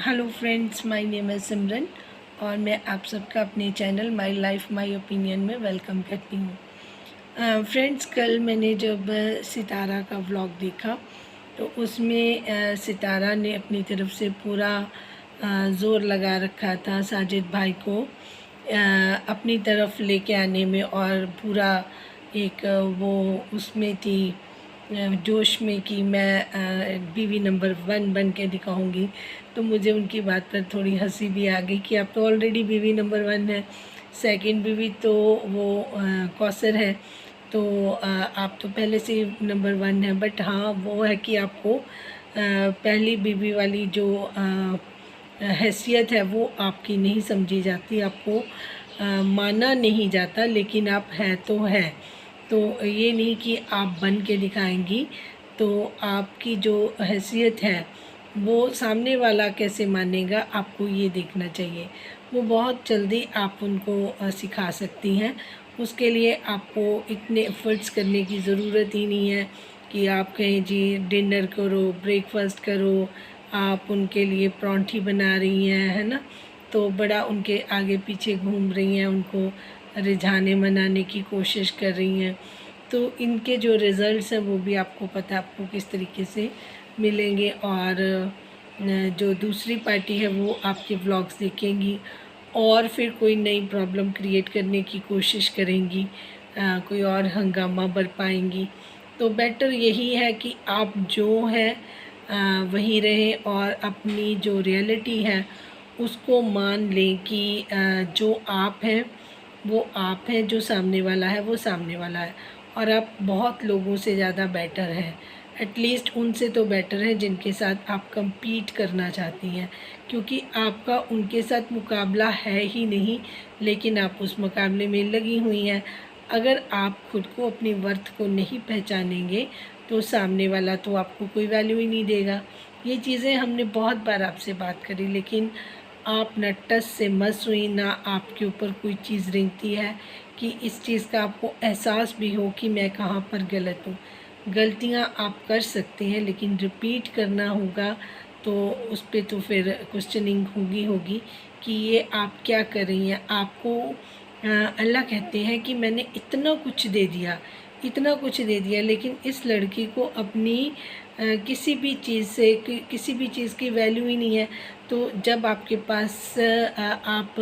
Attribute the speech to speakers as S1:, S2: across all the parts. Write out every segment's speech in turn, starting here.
S1: Hello friends, my name है सिमरन और मैं आप सबका अपने channel my life my opinion में वेलकम करती हूँ। फ्रेंड्स, कल मैंने जब सितारा का व्लॉग देखा तो उसमें सितारा ने अपनी तरफ से पूरा ज़ोर लगा रखा था साजिद भाई को अपनी तरफ लेके आने में, और पूरा एक वो उसमें थी जोश में कि मैं बीवी नंबर 1 बन के दिखाऊंगी। तो मुझे उनकी बात पर थोड़ी हंसी भी आ गई कि आप तो ऑलरेडी बीवी नंबर 1 है, सेकंड बीवी तो वो कौसर है, तो आप तो पहले से नंबर 1 है। बट हाँ, वो है कि आपको पहली बीवी वाली जो हैसियत है वो आपकी नहीं समझी जाती, आपको माना नहीं जाता, लेकिन आप है तो है। तो ये नहीं कि आप बन के दिखाएंगी, तो आपकी जो हैसियत है वो सामने वाला कैसे मानेगा, आपको ये देखना चाहिए। वो बहुत जल्दी आप उनको सिखा सकती हैं। उसके लिए आपको इतने एफर्ट्स करने की ज़रूरत ही नहीं है कि आप कहें जी डिनर करो, ब्रेकफास्ट करो, आप उनके लिए परांठी बना रही हैं, है ना, तो बड़ा उनके आगे पीछे घूम रही हैं, उनको रिझाने मनाने की कोशिश कर रही हैं। तो इनके जो रिज़ल्ट्स हैं वो भी आपको पता है आपको किस तरीके से मिलेंगे। और जो दूसरी पार्टी है वो आपके व्लॉग्स देखेंगी और फिर कोई नई प्रॉब्लम क्रिएट करने की कोशिश करेंगी, कोई और हंगामा बरपाएंगी। तो बेटर यही है कि आप जो है वहीं रहें और अपनी जो रियलिटी है उसको मान लें कि जो आप हैं वो आप हैं, जो सामने वाला है वो सामने वाला है, और आप बहुत लोगों से ज़्यादा बेटर हैं। एटलीस्ट उनसे तो बेटर है जिनके साथ आप compete करना चाहती हैं, क्योंकि आपका उनके साथ मुकाबला है ही नहीं, लेकिन आप उस मुकाबले में लगी हुई हैं। अगर आप खुद को, अपनी वर्थ को नहीं पहचानेंगे तो सामने वाला तो आपको कोई वैल्यू ही नहीं देगा। ये चीज़ें हमने बहुत बार आपसे बात करी, लेकिन आप न टस से मस हुई, ना आपके ऊपर कोई चीज़ रेंगती है कि इस चीज़ का आपको एहसास भी हो कि मैं कहाँ पर गलत हूँ। गलतियाँ आप कर सकते हैं, लेकिन रिपीट करना होगा तो उस पर तो फिर क्वेश्चनिंग होगी कि ये आप क्या कर रही हैं। आपको अल्लाह कहते हैं कि मैंने इतना कुछ दे दिया, इतना कुछ दे दिया, लेकिन इस लड़की को अपनी किसी भी चीज़ से किसी भी चीज़ की वैल्यू ही नहीं है। तो जब आपके पास आप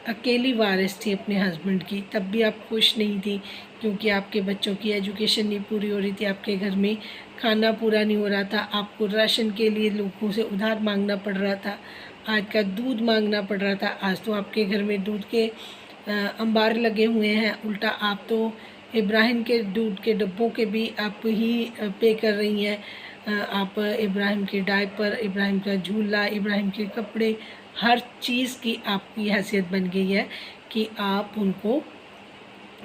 S1: अकेली वारिस थी अपने हस्बैंड की, तब भी आप खुश नहीं थी, क्योंकि आपके बच्चों की एजुकेशन नहीं पूरी हो रही थी, आपके घर में खाना पूरा नहीं हो रहा था, आपको राशन के लिए लोगों से उधार मांगना पड़ रहा था, आज का दूध मांगना पड़ रहा था। आज तो आपके घर में दूध के अंबार लगे हुए हैं, उल्टा आप तो इब्राहिम के दूध के डब्बों के भी आप ही पे कर रही हैं। आप इब्राहिम के डायपर, इब्राहिम का झूला, इब्राहिम के कपड़े, हर चीज़ की आपकी हैसियत बन गई है कि आप उनको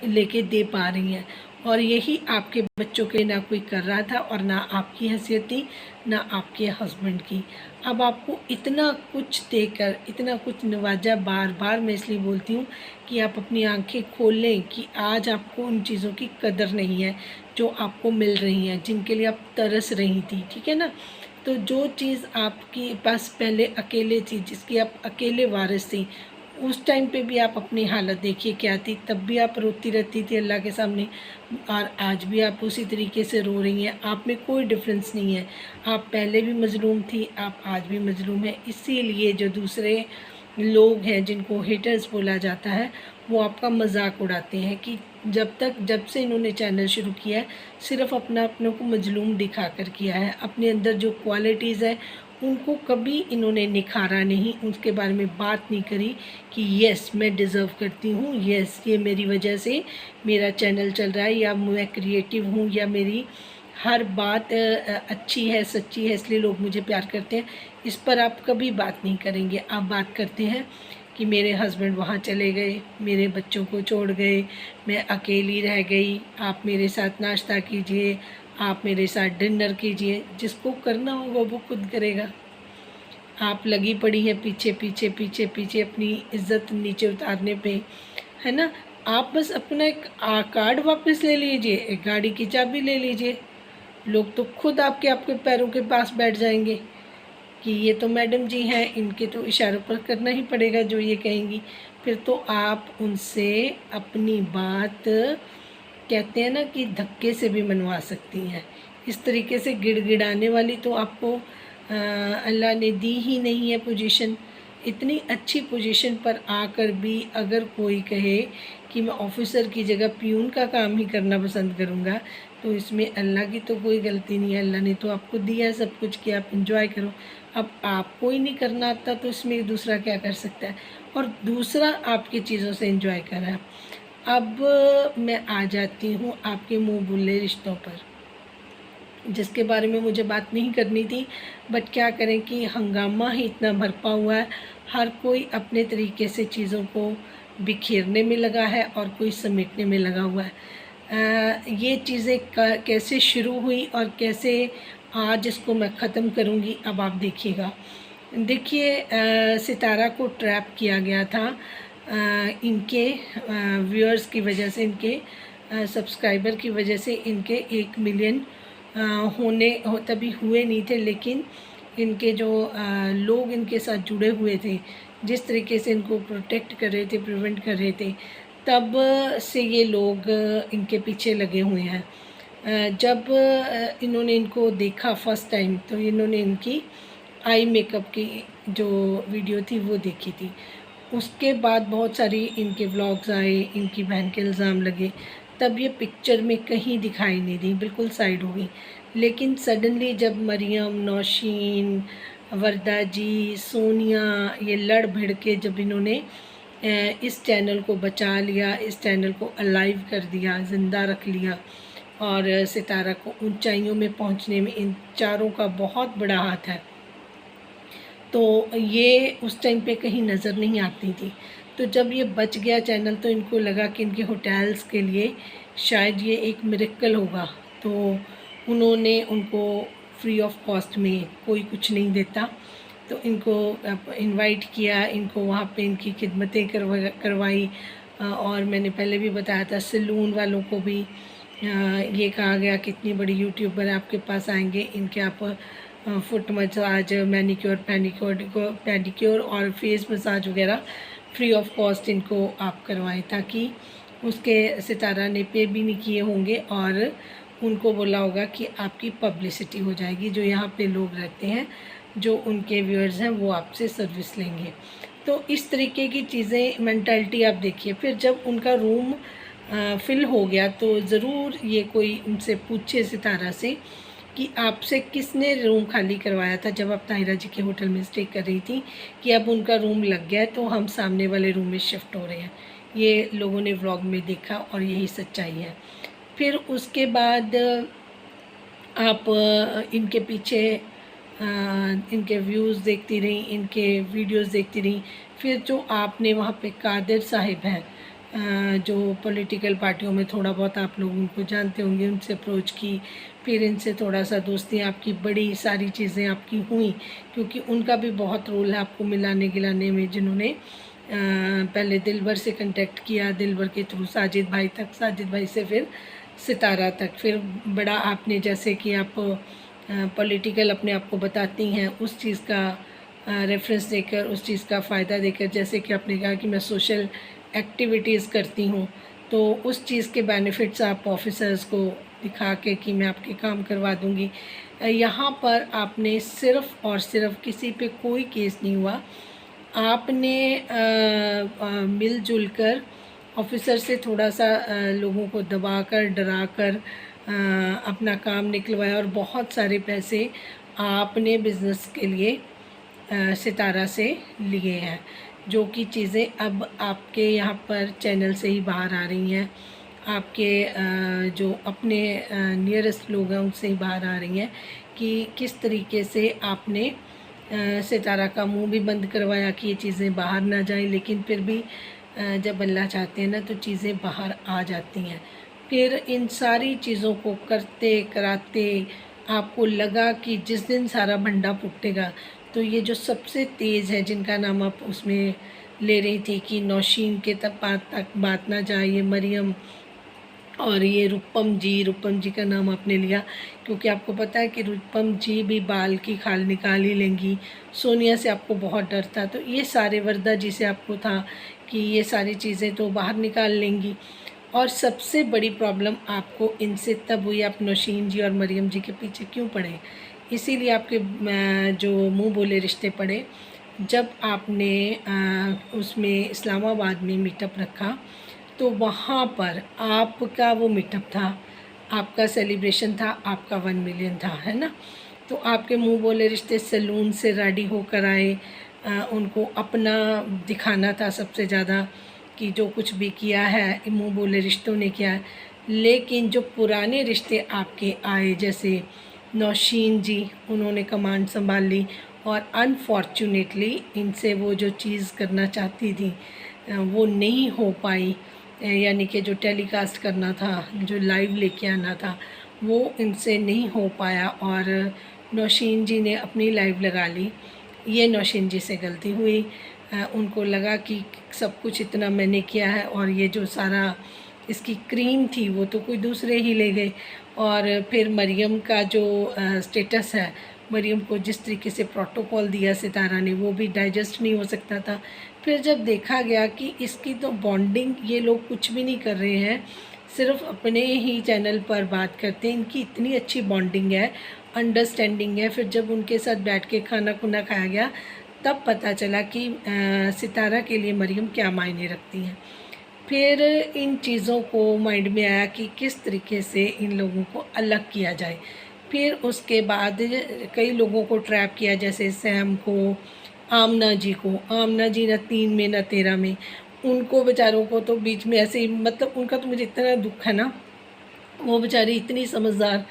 S1: लेके दे पा रही हैं। और यही आपके बच्चों के ना कोई कर रहा था, और ना आपकी हैसियत थी, ना आपके हस्बैंड की। अब आपको इतना कुछ देकर, इतना कुछ नवाजा, बार बार मैं इसलिए बोलती हूँ कि आप अपनी आंखें खोल लें कि आज आपको उन चीज़ों की कदर नहीं है जो आपको मिल रही हैं, जिनके लिए आप तरस रही थी, ठीक है ना। तो जो चीज़ आपके पास पहले अकेले थी, जिसकी आप अकेले वारिस थी, उस टाइम पे भी आप अपनी हालत देखिए क्या थी, तब भी आप रोती रहती थी अल्लाह के सामने, और आज भी आप उसी तरीके से रो रही हैं। आप में कोई डिफरेंस नहीं है, आप पहले भी मज़लूम थी, आप आज भी मज़लूम हैं। इसीलिए जो दूसरे लोग हैं जिनको हेटर्स बोला जाता है, वो आपका मजाक उड़ाते हैं कि जब से इन्होंने चैनल शुरू किया है सिर्फ अपनों को मजलूम दिखा कर किया है, अपने अंदर जो क्वालिटीज़ है उनको कभी इन्होंने निखारा नहीं, उसके बारे में बात नहीं करी कि यस मैं डिज़र्व करती हूँ, यस ये मेरी वजह से मेरा चैनल चल रहा है, या मैं क्रिएटिव हूँ, या मेरी हर बात अच्छी है, सच्ची है, इसलिए लोग मुझे प्यार करते हैं। इस पर आप कभी बात नहीं करेंगे। आप बात करते हैं कि मेरे हस्बैंड वहाँ चले गए, मेरे बच्चों को छोड़ गए, मैं अकेली रह गई, आप मेरे साथ नाश्ता कीजिए, आप मेरे साथ डिनर कीजिए। जिसको करना होगा वो खुद करेगा। आप लगी पड़ी हैं पीछे पीछे पीछे पीछे अपनी इज्जत नीचे उतारने पे, है ना। आप बस अपना एक कार्ड वापस ले लीजिए, एक गाड़ी की चाबी ले लीजिए, लोग तो खुद आपके आपके पैरों के पास बैठ जाएंगे कि ये तो मैडम जी हैं, इनके तो इशारों पर करना ही पड़ेगा जो ये कहेंगी। फिर तो आप उनसे अपनी बात, कहते हैं ना कि धक्के से भी मनवा सकती हैं। इस तरीके से गिड़गिड़ाने वाली तो आपको अल्लाह ने दी ही नहीं है पोजीशन। इतनी अच्छी पोजीशन पर आकर भी अगर कोई कहे कि मैं ऑफिसर की जगह प्यून का काम ही करना पसंद करूँगा, तो इसमें अल्लाह की तो कोई गलती नहीं है। अल्लाह ने तो आपको दिया है सब कुछ कि आप इंजॉय करो। अब आपको ही नहीं करना आता तो इसमें दूसरा क्या कर सकता है, और दूसरा आपकी चीज़ों से इंजॉय कर रहा है। अब मैं आ जाती हूँ आपके मुँह बुल्ले रिश्तों पर, जिसके बारे में मुझे बात नहीं करनी थी, बट क्या करें कि हंगामा ही इतना भरपा हुआ है। हर कोई अपने तरीके से चीज़ों को बिखेरने में लगा है और कोई समेटने में लगा हुआ है। ये चीज़ें कैसे शुरू हुई और कैसे आज इसको मैं ख़त्म करूँगी, अब आप देखिएगा। देखिए, सितारा को ट्रैप किया गया था इनके व्यूअर्स की वजह से, इनके सब्सक्राइबर की वजह से। इनके 1 मिलियन तभी हुए नहीं थे, लेकिन इनके जो लोग इनके साथ जुड़े हुए थे, जिस तरीके से इनको प्रोटेक्ट कर रहे थे, प्रिवेंट कर रहे थे, तब से ये लोग इनके पीछे लगे हुए हैं। जब इन्होंने इनको देखा फर्स्ट टाइम, तो इन्होंने इनकी आई मेकअप की जो वीडियो थी वो देखी थी। उसके बाद बहुत सारी इनके व्लॉग्स आए, इनकी बहन के इल्ज़ाम लगे, तब ये पिक्चर में कहीं दिखाई नहीं दी, बिल्कुल साइड हो गई। लेकिन सडनली जब मरियम, नौशीन, वरदा जी, सोनिया, ये लड़ भिड़ के जब इन्होंने इस चैनल को बचा लिया, इस चैनल को अलाइव कर दिया, ज़िंदा रख लिया, और सितारा को ऊंचाइयों में पहुंचने में इन चारों का बहुत बड़ा हाथ है। तो ये उस टाइम पे कहीं नज़र नहीं आती थी। तो जब ये बच गया चैनल, तो इनको लगा कि इनके होटल्स के लिए शायद ये एक मिरेकल होगा। तो उन्होंने उनको फ्री ऑफ कॉस्ट में, कोई कुछ नहीं देता, तो इनको इनवाइट किया, इनको वहाँ पे इनकी खिदमतें करवाई। और मैंने पहले भी बताया था, सैलून वालों को भी ये कहा गया कि इतनी बड़ी यूट्यूबर आपके पास आएंगे, इनके आप फुट मसाज, मैनिक्योर, पेडिक्योर और फेस मसाज वगैरह फ्री ऑफ कॉस्ट इनको आप करवाएं, ताकि उसके सितारा ने पे भी नहीं किए होंगे और उनको बोला होगा कि आपकी पब्लिसिटी हो जाएगी। जो यहाँ पे लोग रहते हैं, जो उनके व्यूअर्स हैं, वो आपसे सर्विस लेंगे। तो इस तरीके की चीज़ें, मेंटालिटी आप देखिए। फिर जब उनका रूम फिल हो गया, तो ज़रूर ये कोई उनसे पूछे सितारा से कि आपसे किसने रूम खाली करवाया था जब आप ताहिरा जी के होटल में स्टे कर रही थी, कि अब उनका रूम लग गया है तो हम सामने वाले रूम में शिफ्ट हो रहे हैं। ये लोगों ने व्लॉग में देखा और यही सच्चाई है। फिर उसके बाद आप इनके पीछे इनके व्यूज़ देखती रही, इनके वीडियोस देखती रही। फिर जो आपने वहाँ पे कादिर साहिब हैं, जो पॉलिटिकल पार्टियों में थोड़ा बहुत आप लोग उनको जानते होंगे, उनसे अप्रोच की, फिर इनसे थोड़ा सा दोस्ती आपकी, बड़ी सारी चीज़ें आपकी हुई, क्योंकि उनका भी बहुत रोल है आपको मिलाने गिलाने में। जिन्होंने पहले दिलबर से कांटेक्ट किया, दिलबर के थ्रू साजिद भाई तक, साजिद भाई से फिर सितारा तक, फिर बड़ा आपने, जैसे कि आप पॉलिटिकल अपने आप को बताती हैं, उस चीज़ का रेफरेंस देकर, उस चीज़ का फ़ायदा देकर, जैसे कि आपने कहा कि मैं सोशल एक्टिविटीज़ करती हूँ, तो उस चीज़ के बेनिफिट्स आप ऑफिसर्स को दिखा के कि मैं आपके काम करवा दूँगी। यहाँ पर आपने सिर्फ़ और सिर्फ, किसी पे कोई केस नहीं हुआ, आपने मिलजुल कर ऑफिसर से थोड़ा सा लोगों को दबाकर, डराकर अपना काम निकलवाया, और बहुत सारे पैसे आपने बिज़नेस के लिए सितारा से लिए हैं, जो कि चीज़ें अब आपके यहाँ पर चैनल से ही बाहर आ रही हैं। आपके जो अपने नियरेस्ट लोग हैं उनसे ही बाहर आ रही हैं कि किस तरीके से आपने सितारा का मुंह भी बंद करवाया कि ये चीज़ें बाहर ना जाएं, लेकिन फिर भी जब अल्लाह चाहते हैं ना, तो चीज़ें बाहर आ जाती हैं। फिर इन सारी चीज़ों को करते कराते आपको लगा कि जिस दिन सारा भंडा फूटेगा, तो ये जो सबसे तेज़ है, जिनका नाम आप उसमें ले रही थी कि नौशीन के तक बात ना जाए, ये मरियम, और ये रूपम जी का नाम आपने लिया क्योंकि आपको पता है कि रूपम जी भी बाल की खाल निकाल ही लेंगी। सोनिया से आपको बहुत डर था, तो ये सारे वरदा जी से आपको था कि ये सारी चीज़ें तो बाहर निकाल लेंगी। और सबसे बड़ी प्रॉब्लम आपको इनसे तब हुई, आप नौशीन जी और मरियम जी के पीछे क्यों पड़े? इसीलिए आपके जो मुँह बोले रिश्ते पड़े। जब आपने उसमें इस्लामाबाद में मीटअप रखा तो वहाँ पर आपका वो मीटअप था, आपका सेलिब्रेशन था, आपका 1 मिलियन था, है ना? तो आपके मुँह बोले रिश्ते सैलून से रेडी होकर आए, उनको अपना दिखाना था सबसे ज़्यादा कि जो कुछ भी किया है मुँह बोले रिश्तों ने किया है। लेकिन जो पुराने रिश्ते आपके आए जैसे नौशीन जी, उन्होंने कमांड संभाल ली और अनफॉर्चुनेटली इनसे वो जो चीज़ करना चाहती थी वो नहीं हो पाई, यानी कि जो टेलीकास्ट करना था, जो लाइव लेके आना था, वो इनसे नहीं हो पाया और नौशीन जी ने अपनी लाइव लगा ली। ये नौशीन जी से गलती हुई। उनको लगा कि सब कुछ इतना मैंने किया है और ये जो सारा इसकी क्रीम थी वो तो कोई दूसरे ही ले गए। और फिर मरियम का जो स्टेटस है, मरियम को जिस तरीके से प्रोटोकॉल दिया सितारा ने, वो भी डाइजेस्ट नहीं हो सकता था। फिर जब देखा गया कि इसकी तो बॉन्डिंग, ये लोग कुछ भी नहीं कर रहे हैं, सिर्फ अपने ही चैनल पर बात करते हैं, इनकी इतनी अच्छी बॉन्डिंग है, अंडरस्टैंडिंग है। फिर जब उनके साथ बैठ के खाना खुना खाया गया तब पता चला कि सितारा के लिए मरियम क्या मायने रखती हैं। फिर इन चीज़ों को माइंड में आया कि किस तरीके से इन लोगों को अलग किया जाए। फिर उसके बाद कई लोगों को ट्रैप किया, जैसे सैम को, आमना जी को। आमना जी ना 3 में ना 13 में, उनको बेचारों को तो बीच में ऐसे ही, मतलब उनका तो मुझे इतना दुख है ना। वो बेचारी इतनी समझदार,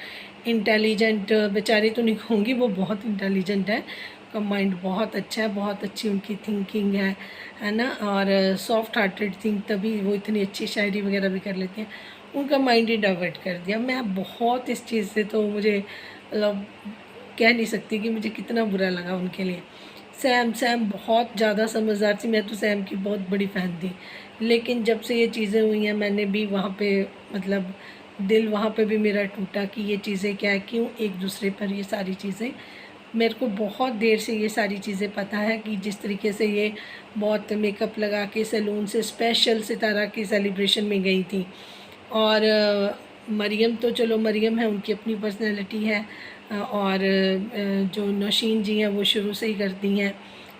S1: इंटेलिजेंट बेचारी तो नहीं कहूँगी, वो बहुत इंटेलिजेंट है, उनका माइंड बहुत अच्छा है, बहुत अच्छी उनकी थिंकिंग है ना। और सॉफ्ट हार्टेड थिंक, तभी वो इतनी अच्छी शायरी वगैरह भी कर लेती हैं। उनका माइंड ही डाइवर्ट कर दिया। मैं बहुत इस चीज़ से तो मुझे मतलब कह नहीं सकती कि मुझे कितना बुरा लगा उनके लिए। सैम बहुत ज़्यादा समझदार थी, मैं तो सैम की बहुत बड़ी फ़ैन थी। लेकिन जब से ये चीज़ें हुई हैं मैंने भी वहाँ पे मतलब दिल वहाँ पे भी मेरा टूटा कि ये चीज़ें क्या है, क्यों एक दूसरे पर ये सारी चीज़ें। मेरे को बहुत देर से ये सारी चीज़ें पता है कि जिस तरीके से ये बहुत मेकअप लगा के सैलून से स्पेशल सितारा की सेलिब्रेशन में गई थी। और मरियम तो चलो मरियम है, उनकी अपनी पर्सनैलिटी है। और जो नौशीन जी हैं वो शुरू से ही करती हैं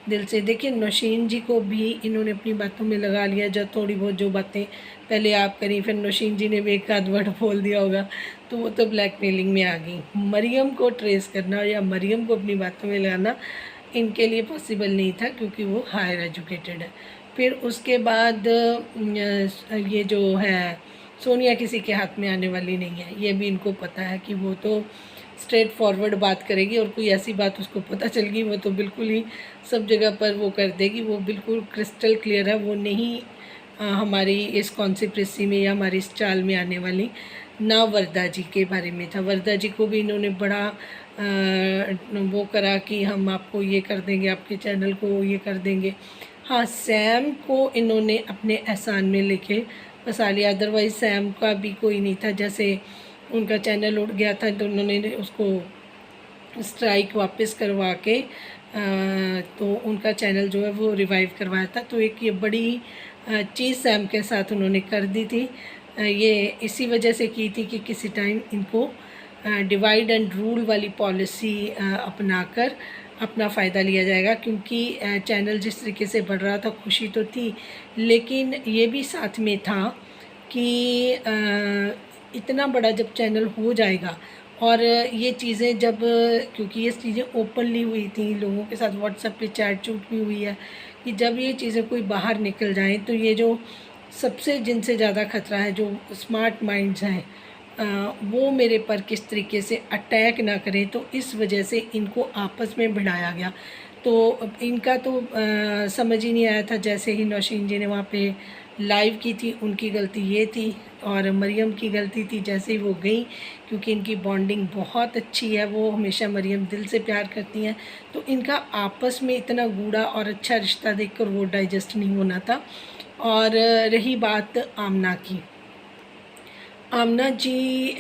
S1: दिल से। देखिए नौशीन जी को भी इन्होंने अपनी बातों में लगा लिया, जब थोड़ी बहुत जो बातें पहले आप करी, फिर नौशीन जी ने भी एक आध वर्ड बोल दिया होगा, तो वो तो ब्लैकमेलिंग में आ गई। मरियम को ट्रेस करना या मरियम को अपनी बातों में लगाना इनके लिए पॉसिबल नहीं था क्योंकि वो हायर एजुकेटेड है। फिर उसके बाद ये जो है सोनिया किसी के हाथ में आने वाली नहीं है, ये भी इनको पता है कि वो तो स्ट्रेट फॉरवर्ड बात करेगी और कोई ऐसी बात उसको पता चल गई वो तो बिल्कुल ही सब जगह पर वो कर देगी। वो बिल्कुल क्रिस्टल क्लियर है, वो नहीं हमारी इस कॉन्स्पिरेसी में या हमारी इस चाल में आने वाली। ना वरदा जी के बारे में था, वरदा जी को भी इन्होंने बड़ा वो करा कि हम आपको ये कर देंगे, आपके चैनल को ये कर देंगे। हाँ, सैम को इन्होंने अपने एहसान में लेके फंसा लिया, अदरवाइज़ सैम का भी कोई नहीं था। जैसे उनका चैनल उड़ गया था तो उन्होंने उसको स्ट्राइक वापस करवा के तो उनका चैनल जो है वो रिवाइव करवाया था। तो एक ये बड़ी चीज़ सैम के साथ उन्होंने कर दी थी। ये इसी वजह से की थी कि किसी टाइम इनको डिवाइड एंड रूल वाली पॉलिसी अपनाकर अपना फ़ायदा लिया जाएगा, क्योंकि चैनल जिस तरीके से बढ़ रहा था खुशी तो थी, लेकिन ये भी साथ में था कि इतना बड़ा जब चैनल हो जाएगा और ये चीज़ें जब, क्योंकि ये चीज़ें ओपनली हुई थी, लोगों के साथ व्हाट्सएप पे चैट चूट भी हुई है, कि जब ये चीज़ें कोई बाहर निकल जाएँ तो ये जो सबसे जिनसे ज़्यादा खतरा है, जो स्मार्ट माइंड्स हैं, वो मेरे पर किस तरीके से अटैक ना करें, तो इस वजह से इनको आपस में भिड़ाया गया। तो इनका तो समझ ही नहीं आया था। जैसे ही नौशीन जी ने वहाँ पे लाइव की थी, उनकी गलती ये थी और मरियम की गलती थी जैसे ही वो गई, क्योंकि इनकी बॉन्डिंग बहुत अच्छी है, वो हमेशा मरियम दिल से प्यार करती हैं, तो इनका आपस में इतना गूढ़ा और अच्छा रिश्ता देखकर वो डाइजेस्ट नहीं होना था। और रही बात आमना की, आमना जी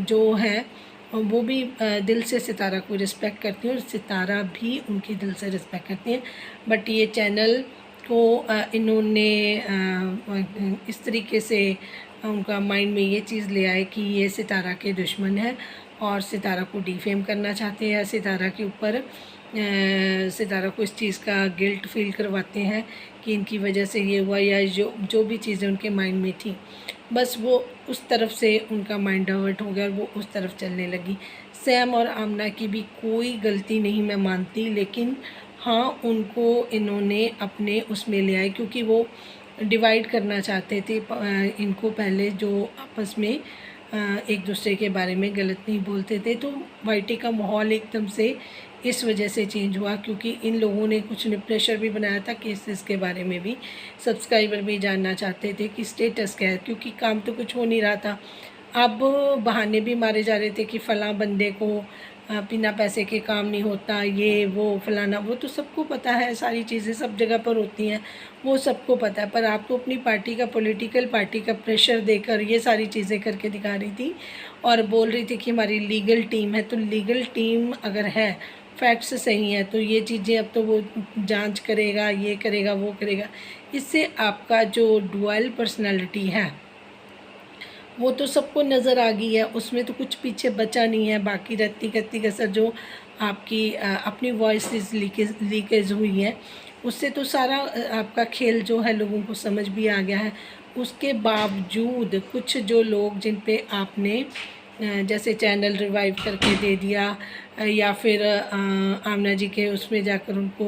S1: जो है वो भी दिल से सितारा को रिस्पेक्ट करती हैं और सितारा भी उनकी दिल से रिस्पेक्ट करती हैं। बट ये चैनल को इन्होंने इस तरीके से उनका माइंड में ये चीज़ ले आए कि ये सितारा के दुश्मन है और सितारा को डिफेम करना चाहते हैं, सितारा के ऊपर सितारा को इस चीज़ का गिल्ट फील करवाते हैं कि इनकी वजह से ये हुआ, या जो भी चीज़ें उनके माइंड में थी बस वो उस तरफ से उनका माइंड डाइवर्ट हो गया और वो उस तरफ चलने लगी। सैम और आमना की भी कोई गलती नहीं मैं मानती, लेकिन हाँ उनको इन्होंने अपने उसमें ले आए क्योंकि वो डिवाइड करना चाहते थे। इनको पहले जो आपस में एक दूसरे के बारे में गलत नहीं बोलते थे, तो वाईटी का माहौल एकदम से इस वजह से चेंज हुआ क्योंकि इन लोगों ने कुछ प्रेशर भी बनाया था केसेस के बारे में भी। सब्सक्राइबर भी जानना चाहते थे कि स्टेटस क्या है, क्योंकि काम तो कुछ हो नहीं रहा था। अब बहाने भी मारे जा रहे थे कि फ़लाँ बंदे को बिना पैसे के काम नहीं होता, ये वो फलाना, वो तो सबको पता है, सारी चीज़ें सब जगह पर होती हैं, वो सबको पता है। पर आप तो अपनी पार्टी का, पॉलिटिकल पार्टी का प्रेशर देकर ये सारी चीज़ें करके दिखा रही थी और बोल रही थी कि हमारी लीगल टीम है। तो लीगल टीम अगर है, फैक्ट्स सही हैं, तो ये चीज़ें अब तो वो जांच करेगा, ये करेगा, वो करेगा। इससे आपका जो डुअल पर्सनालिटी है वो तो सबको नज़र आ गई है, उसमें तो कुछ पीछे बचा नहीं है। बाकी रहती करती कसर जो आपकी अपनी वॉइस लीकेज हुई है, उससे तो सारा आपका खेल जो है लोगों को समझ भी आ गया है। उसके बावजूद कुछ जो लोग जिन पे आपने जैसे चैनल रिवाइव करके दे दिया या फिर आमना जी के उसमें जाकर उनको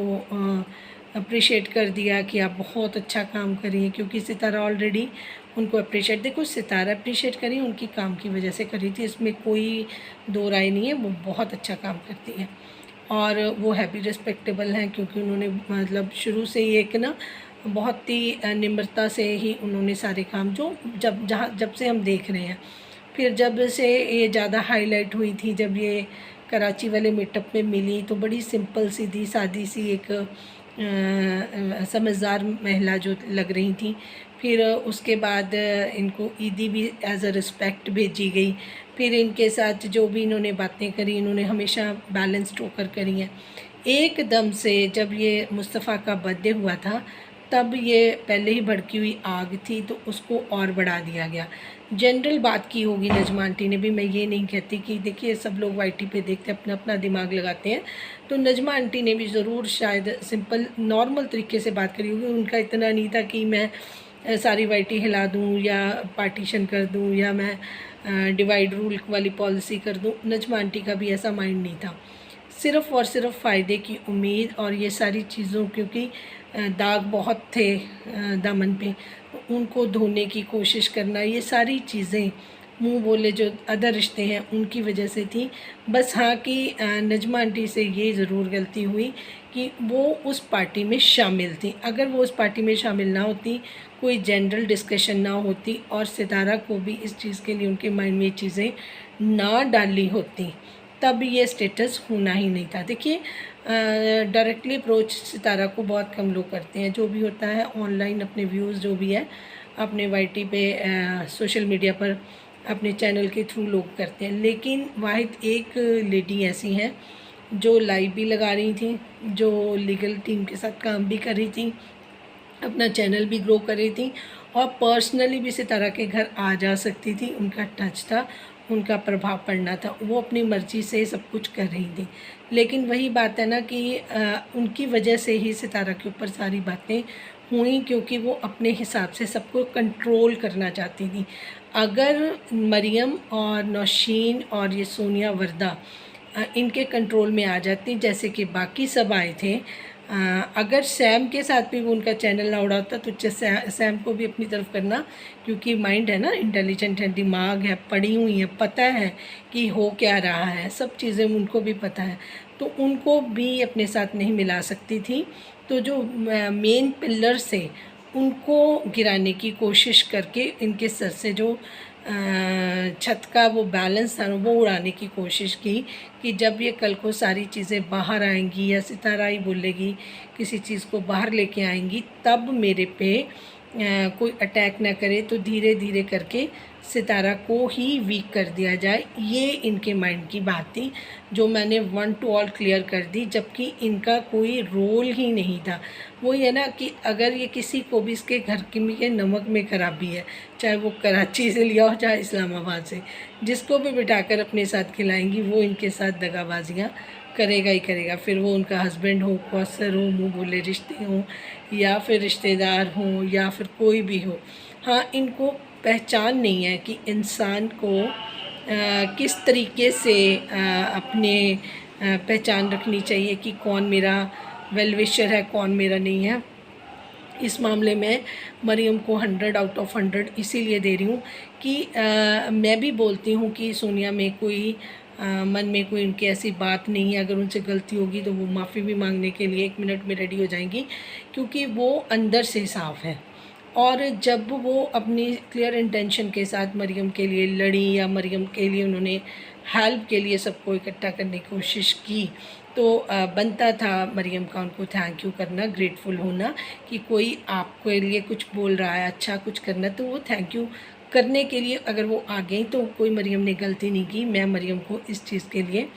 S1: अप्रिशिएट कर दिया कि आप बहुत अच्छा काम करिए, क्योंकि सितारा ऑलरेडी उनको अप्रिशिएट, देखो सितारा अप्रिशिएट करी उनकी काम की वजह से करी थी, इसमें कोई दो राय नहीं है। वो बहुत अच्छा काम करती है और वो है भी रिस्पेक्टेबल हैं, क्योंकि उन्होंने मतलब शुरू से ही एक ना बहुत ही निम्रता से ही उन्होंने सारे काम जो जब से हम देख रहे हैं। फिर जब से ये ज़्यादा हाईलाइट हुई थी, जब ये कराची वाले मीटअप में मिली, तो बड़ी सिंपल सीधी सादी सी एक समझदार महिला जो लग रही थी। फिर उसके बाद इनको ईदी भी एज अ रिस्पेक्ट भेजी गई। फिर इनके साथ जो भी इन्होंने बातें करी, इन्होंने हमेशा बैलेंस्ड होकर करी हैं। एकदम से जब ये मुस्तफ़ा का बर्थडे हुआ था, तब ये पहले ही भड़की हुई आग थी, तो उसको और बढ़ा दिया गया। जनरल बात की होगी नजमा आंटी ने भी, मैं ये नहीं कहती कि देखिए सब लोग वाईटी पे देखते अपना अपना दिमाग लगाते हैं, तो नजमा आंटी ने भी ज़रूर शायद सिंपल नॉर्मल तरीके से बात करी होगी। उनका इतना नहीं था कि मैं सारी वाईटी हिला दूँ या पार्टीशन कर दूँ या मैं डिवाइड रूल वाली पॉलिसी कर दूँ। नजमा आंटी का भी ऐसा माइंड नहीं था, सिर्फ़ और सिर्फ फ़ायदे की उम्मीद और ये सारी चीज़ों, क्योंकि दाग बहुत थे दामन पे, उनको धोने की कोशिश करना, ये सारी चीज़ें मुंह बोले जो अदर रिश्ते हैं उनकी वजह से थी। बस हाँ कि नजमा आंटी से ये ज़रूर गलती हुई कि वो उस पार्टी में शामिल थी। अगर वो उस पार्टी में शामिल ना होती, कोई जनरल डिस्कशन ना होती और सितारा को भी इस चीज़ के लिए उनके माइंड में ये चीज़ें ना डाली होती, तब ये स्टेटस होना ही नहीं था। देखिए डायरेक्टली अप्रोच सितारा को बहुत कम लोग करते हैं, जो भी होता है ऑनलाइन अपने व्यूज़ जो भी है अपने वाईटी पे सोशल मीडिया पर अपने चैनल के थ्रू लोग करते हैं। लेकिन वाहिद एक लेडी ऐसी हैं जो लाइव भी लगा रही थी, जो लीगल टीम के साथ काम भी कर रही थी, अपना चैनल भी ग्रो कर रही थी और पर्सनली भी सितारा के घर आ जा सकती थी। उनका टच था, उनका प्रभाव पड़ना था, वो अपनी मर्ज़ी से सब कुछ कर रही थी। लेकिन वही बात है ना कि उनकी वजह से ही सितारा के ऊपर सारी बातें हुई, क्योंकि वो अपने हिसाब से सबको कंट्रोल करना चाहती थी। अगर मरियम और नौशीन और ये सोनिया वर्दा इनके कंट्रोल में आ जाती जैसे कि बाकी सब आए थे, अगर सैम के साथ भी वो उनका चैनल ना उड़ा होता तो सैम को भी अपनी तरफ करना, क्योंकि माइंड है ना, इंटेलिजेंट है, दिमाग है, पढ़ी हुई है, पता है कि हो क्या रहा है, सब चीज़ें उनको भी पता है, तो उनको भी अपने साथ नहीं मिला सकती थी। तो जो मेन पिलर से उनको गिराने की कोशिश करके इनके सर से जो छत का वो बैलेंस था वो उड़ाने की कोशिश की कि जब ये कल को सारी चीज़ें बाहर आएंगी या सितारा ही बोलेगी किसी चीज़ को बाहर लेके आएंगी, तब मेरे पे कोई अटैक ना करे, तो धीरे धीरे करके सितारा को ही वीक कर दिया जाए। ये इनके माइंड की बात थी जो मैंने वन टू ऑल क्लियर कर दी, जबकि इनका कोई रोल ही नहीं था। वो ये ना कि अगर ये किसी को भी इसके घर के नमक में खराबी है, चाहे वो कराची से लिया हो चाहे इस्लामाबाद से, जिसको भी बिठाकर अपने साथ खिलाएंगी वो इनके साथ दगाबाजियाँ करेगा ही करेगा। फिर वो उनका हस्बैंड हो, कौसर हो, मुँह बोले रिश्ते हों, या फिर रिश्तेदार हों, या फिर कोई भी हो। हाँ, इनको पहचान नहीं है कि इंसान को किस तरीके से अपने पहचान रखनी चाहिए कि कौन मेरा वेल विशर है, कौन मेरा नहीं है। इस मामले में मरियम को 100 आउट ऑफ 100 इसीलिए दे रही हूँ कि मैं भी बोलती हूँ कि सोनिया में कोई मन में कोई उनकी ऐसी बात नहीं है। अगर उनसे गलती होगी तो वो माफ़ी भी मांगने के लिए 1 मिनट में रेडी हो जाएंगी, क्योंकि वो अंदर से साफ़ है। और जब वो अपनी क्लियर इंटेंशन के साथ मरियम के लिए लड़ी, या मरियम के लिए उन्होंने हेल्प के लिए सबको इकट्ठा करने की कोशिश की, तो बनता था मरियम का उनको थैंक यू करना, ग्रेटफुल होना कि कोई आपके लिए कुछ बोल रहा है, अच्छा कुछ करना, तो वो थैंक यू करने के लिए अगर वो आ गई तो कोई मरियम ने गलती नहीं की। मैं मरियम को इस चीज़ के लिए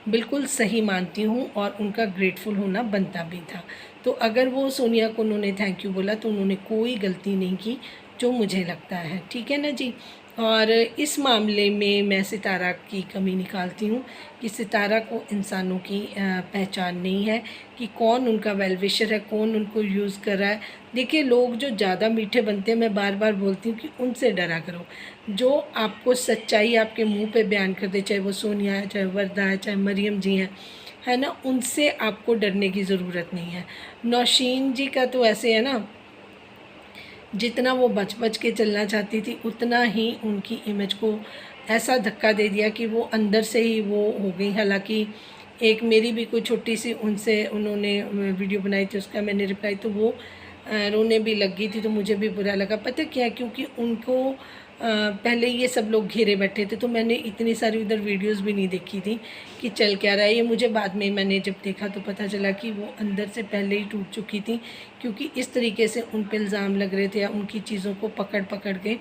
S1: बिल्कुल सही मानती हूँ और उनका ग्रेटफुल होना बनता भी था। तो अगर वो सोनिया को उन्होंने थैंक यू बोला तो उन्होंने कोई गलती नहीं की, जो मुझे लगता है। ठीक है ना जी। और इस मामले में मैं सितारा की कमी निकालती हूँ कि सितारा को इंसानों की पहचान नहीं है कि कौन उनका वेल विशर है, कौन उनको यूज़ कर रहा है। देखिए, लोग जो ज़्यादा मीठे बनते हैं, मैं बार बार बोलती हूँ कि उनसे डरा करो। जो आपको सच्चाई आपके मुंह पे बयान कर दे, चाहे वो सोनिया है, चाहे वर्दा है, चाहे मरियम जी हैं, है ना, उनसे आपको डरने की ज़रूरत नहीं है। नौशीन जी का तो ऐसे है ना, जितना वो बच बच के चलना चाहती थी उतना ही उनकी इमेज को ऐसा धक्का दे दिया कि वो अंदर से ही वो हो गई। हालांकि एक मेरी भी कोई छोटी सी उनसे उन्होंने वीडियो बनाई थी, उसका मैंने रिप्लाई, तो वो रोने भी लग गई थी, तो मुझे भी बुरा लगा। पता क्या, क्योंकि उनको पहले ये सब लोग घेरे बैठे थे, तो मैंने इतनी सारी उधर वीडियोस भी नहीं देखी थी कि चल क्या रहा है। ये मुझे बाद में मैंने जब देखा तो पता चला कि वो अंदर से पहले ही टूट चुकी थी, क्योंकि इस तरीके से उन पर इल्ज़ाम लग रहे थे या उनकी चीज़ों को पकड़ पकड़ के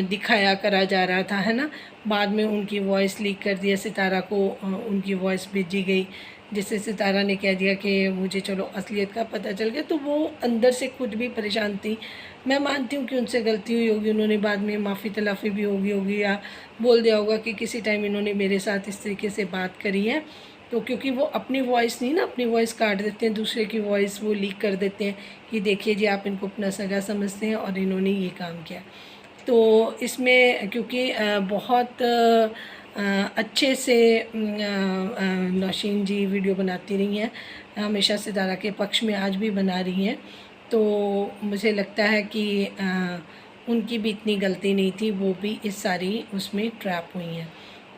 S1: दिखाया करा जा रहा था, है ना। बाद में उनकी वॉइस लीक कर दिया, सितारा को उनकी वॉइस भेजी गई, जिससे सितारा ने कह दिया कि मुझे चलो असलियत का पता चल गया। तो वो अंदर से खुद भी परेशान थी। मैं मानती हूँ कि उनसे गलती हुई होगी, उन्होंने बाद में माफ़ी तलाफ़ी भी होगी या बोल दिया होगा कि किसी टाइम इन्होंने मेरे साथ इस तरीके से बात करी है। तो क्योंकि वो अपनी वॉइस नहीं ना, अपनी वॉइस काट देते हैं, दूसरे की वॉइस वो लीक कर देते हैं कि देखिए जी आप इनको अपना सगा समझते हैं और इन्होंने ये काम किया। तो इसमें क्योंकि बहुत अच्छे से नौशीन जी वीडियो बनाती रही हैं, हमेशा सितारा के पक्ष में आज भी बना रही हैं, तो मुझे लगता है कि उनकी भी इतनी गलती नहीं थी, वो भी इस सारी उसमें ट्रैप हुई हैं।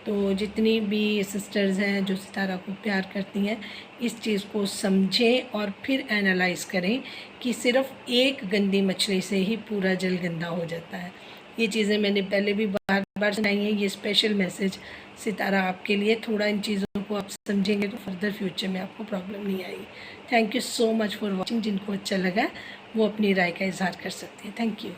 S1: तो जितनी भी सिस्टर्स हैं जो सितारा को प्यार करती हैं, इस चीज़ को समझें और फिर एनालाइज़ करें कि सिर्फ़ एक गंदी मछली से ही पूरा जल गंदा हो जाता है। ये चीज़ें मैंने पहले भी बार बार सुनाई हैं। ये स्पेशल मैसेज सितारा आपके लिए, थोड़ा इन चीज़ों को आप समझेंगे तो फर्दर फ्यूचर में आपको प्रॉब्लम नहीं आएगी। Thank you so much for watching. जिनको अच्छा लगा वो अपनी राय का इजहार कर सकते हैं। Thank you.